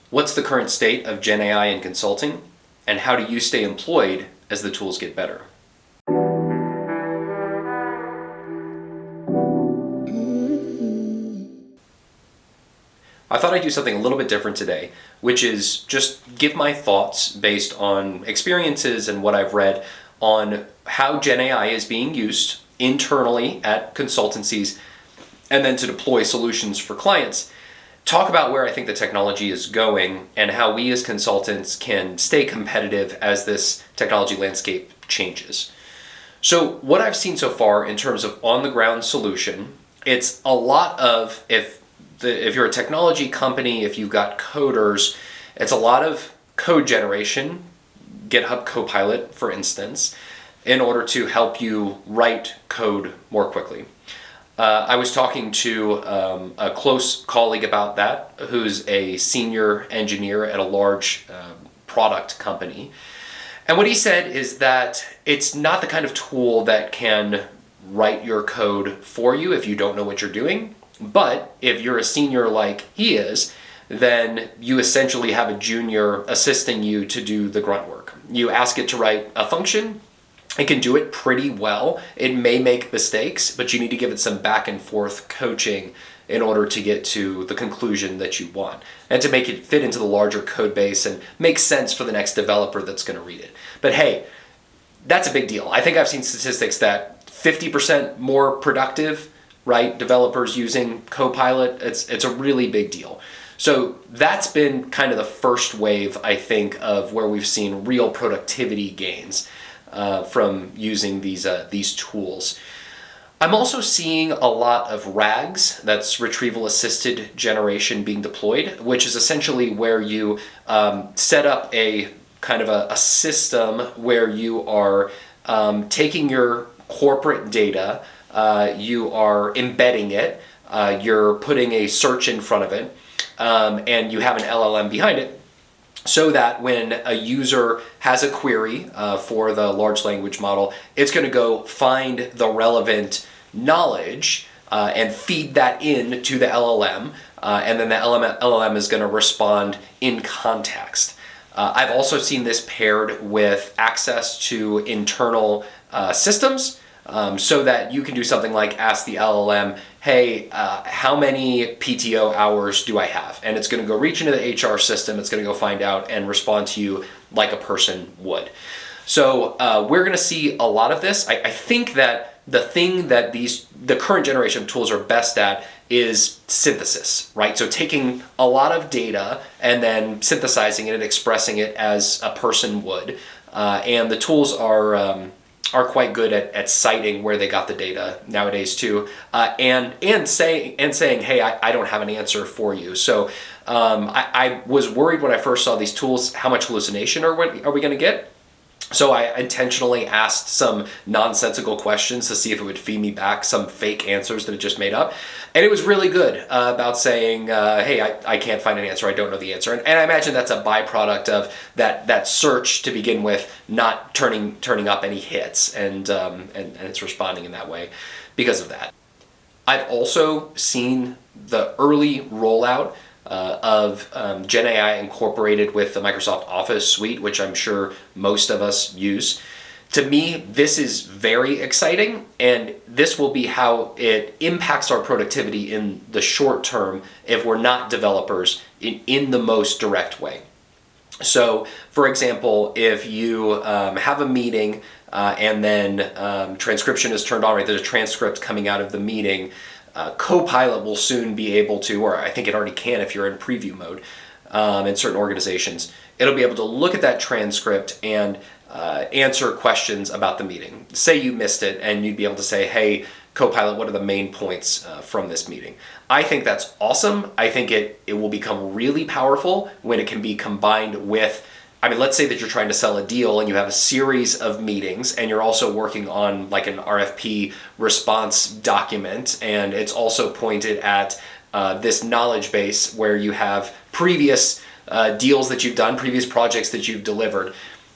What's the current state of GenAI in consulting, and how do you stay employed as the tools get better? I thought I'd do something a little bit different today, which is just give my thoughts based on experiences and what I've read on how GenAI is being used internally at consultancies and then to deploy solutions for clients. Talk about where I think the technology is going and how we as consultants can stay competitive as this technology landscape changes. So what I've seen so far in terms of on-the-ground solution, it's a lot of, if you're a technology company, if you've got coders, it's a lot of code generation, GitHub Copilot, for instance, in order to help you write code more quickly. I was talking to a close colleague about that, who's a senior engineer at a large product company. And what he said is that it's not the kind of tool that can write your code for you if you don't know what you're doing. But if you're a senior like he is, then you essentially have a junior assisting you to do the grunt work. You ask it to write a function. It can do it pretty well. It may make mistakes, but you need to give it some back and forth coaching in order to get to the conclusion that you want and to make it fit into the larger code base and make sense for the next developer that's going to read it. But hey, that's a big deal. I think I've seen statistics that 50% more productive, right, developers using Copilot. It's a really big deal. So that's been kind of the first wave, I think, of where we've seen real productivity gains from using these tools. I'm also seeing a lot of RAGs, that's retrieval assisted generation, being deployed, which is essentially where you set up a kind of a system where you are taking your corporate data, you are embedding it, you're putting a search in front of it, and you have an LLM behind it, so that when a user has a query for the large language model, it's going to go find the relevant knowledge and feed that in to the LLM, and then the LLM is going to respond in context. I've also seen this paired with access to internal systems, so that you can do something like ask the LLM, hey, how many PTO hours do I have? And it's going to go reach into the HR system, it's going to go find out and respond to you like a person would. So we're going to see a lot of this. I think that the thing that the current generation of tools are best at is synthesis, right? So taking a lot of data and then synthesizing it and expressing it as a person would. And the tools are quite good at citing where they got the data nowadays too, and saying, hey, I don't have an answer for you. So I was worried when I first saw these tools how much hallucination are we going to get. So I intentionally asked some nonsensical questions to see if it would feed me back some fake answers that it just made up. And it was really good about saying, hey, I can't find an answer, I don't know the answer. And I imagine that's a byproduct of that search to begin with not turning up any hits, and it's responding in that way because of that. I've also seen the early rollout of GenAI incorporated with the Microsoft Office suite, which I'm sure most of us use. To me, this is very exciting, and this will be how it impacts our productivity in the short term if we're not developers in the most direct way. So, for example, if you have a meeting and then transcription is turned on, right, there's a transcript coming out of the meeting, Copilot will soon be able to, or I think it already can if you're in preview mode in certain organizations, it'll be able to look at that transcript and answer questions about the meeting. Say you missed it and you'd be able to say, hey, Copilot, what are the main points from this meeting? I think that's awesome. I think it will become really powerful when it can be combined with, let's say that you're trying to sell a deal and you have a series of meetings and you're also working on like an RFP response document, and it's also pointed at this knowledge base where you have previous deals that you've done, previous projects that you've delivered.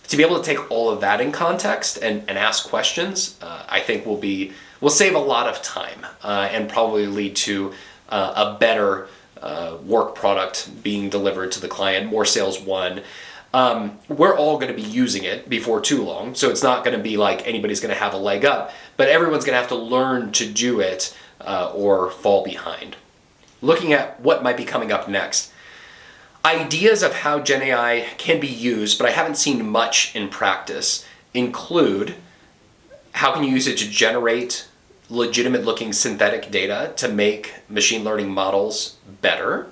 To be able to take all of that in context and ask questions, I think will save a lot of time and probably lead to a better work product being delivered to the client, more sales won. We're all going to be using it before too long, so it's not going to be like anybody's going to have a leg up, but everyone's going to have to learn to do it or fall behind. Looking at what might be coming up next. Ideas of how GenAI can be used, but I haven't seen much in practice, include how can you use it to generate legitimate looking synthetic data to make machine learning models better.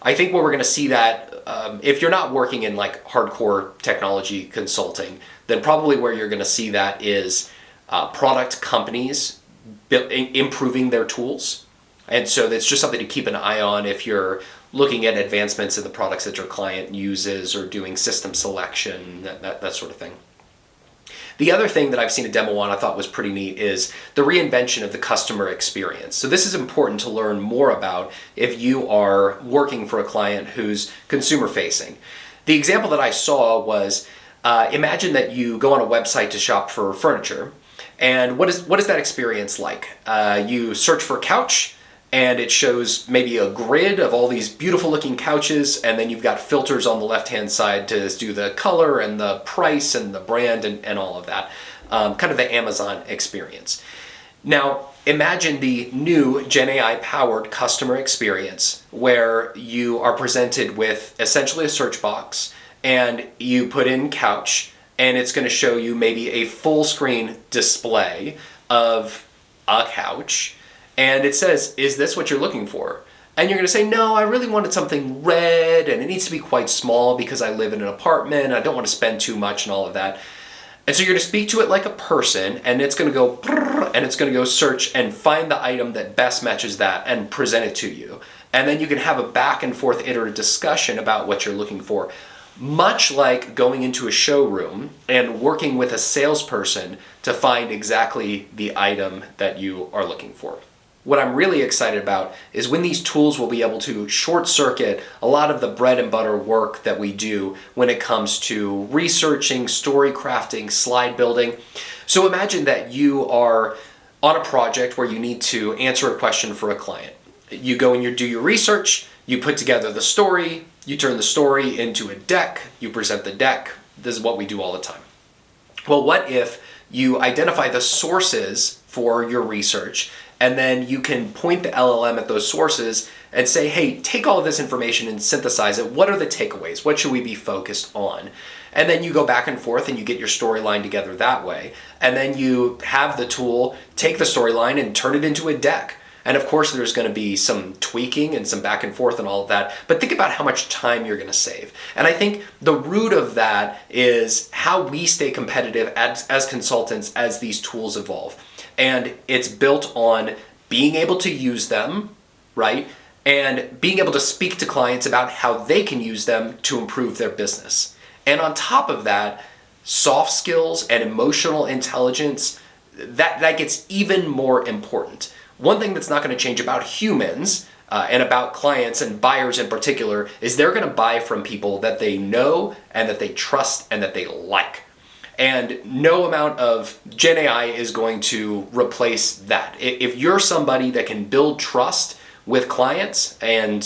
I think where we're going to see that, if you're not working in like hardcore technology consulting, then probably where you're going to see that is product companies improving their tools. And so that's just something to keep an eye on if you're looking at advancements in the products that your client uses or doing system selection, that sort of thing. The other thing that I've seen a demo on I thought was pretty neat is the reinvention of the customer experience. So this is important to learn more about if you are working for a client who's consumer facing. The example that I saw was, imagine that you go on a website to shop for furniture, and what is that experience like? You search for couch, and it shows maybe a grid of all these beautiful looking couches, and then you've got filters on the left-hand side to do the color and the price and the brand and all of that. Kind of the Amazon experience. Now, imagine the new GenAI powered customer experience where you are presented with essentially a search box and you put in couch, and it's going to show you maybe a full screen display of a couch. And it says, is this what you're looking for? And you're going to say, no, I really wanted something red, and it needs to be quite small because I live in an apartment, I don't want to spend too much and all of that. And so you're going to speak to it like a person, and it's going to go, and it's going to go search and find the item that best matches that and present it to you. And then you can have a back and forth iterative discussion about what you're looking for. Much like going into a showroom and working with a salesperson to find exactly the item that you are looking for. What I'm really excited about is when these tools will be able to short circuit a lot of the bread and butter work that we do when it comes to researching, story crafting, slide building. So imagine that you are on a project where you need to answer a question for a client. You go and you do your research, you put together the story, you turn the story into a deck, you present the deck. This is what we do all the time. Well, what if you identify the sources for your research, and then you can point the LLM at those sources and say, hey, take all of this information and synthesize it. What are the takeaways? What should we be focused on? And then you go back and forth and you get your storyline together that way. And then you have the tool take the storyline and turn it into a deck. And of course, there's going to be some tweaking and some back and forth and all of that. But think about how much time you're going to save. And I think the root of that is how we stay competitive as consultants as these tools evolve. And it's built on being able to use them, right? And being able to speak to clients about how they can use them to improve their business. And on top of that, soft skills and emotional intelligence, that gets even more important. One thing that's not going to change about humans and about clients and buyers in particular is they're going to buy from people that they know and that they trust and that they like. And no amount of GenAI is going to replace that. If you're somebody that can build trust with clients and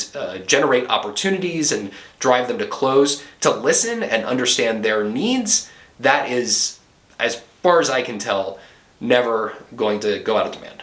generate opportunities and drive them to close, to listen and understand their needs, that is, as far as I can tell, never going to go out of demand.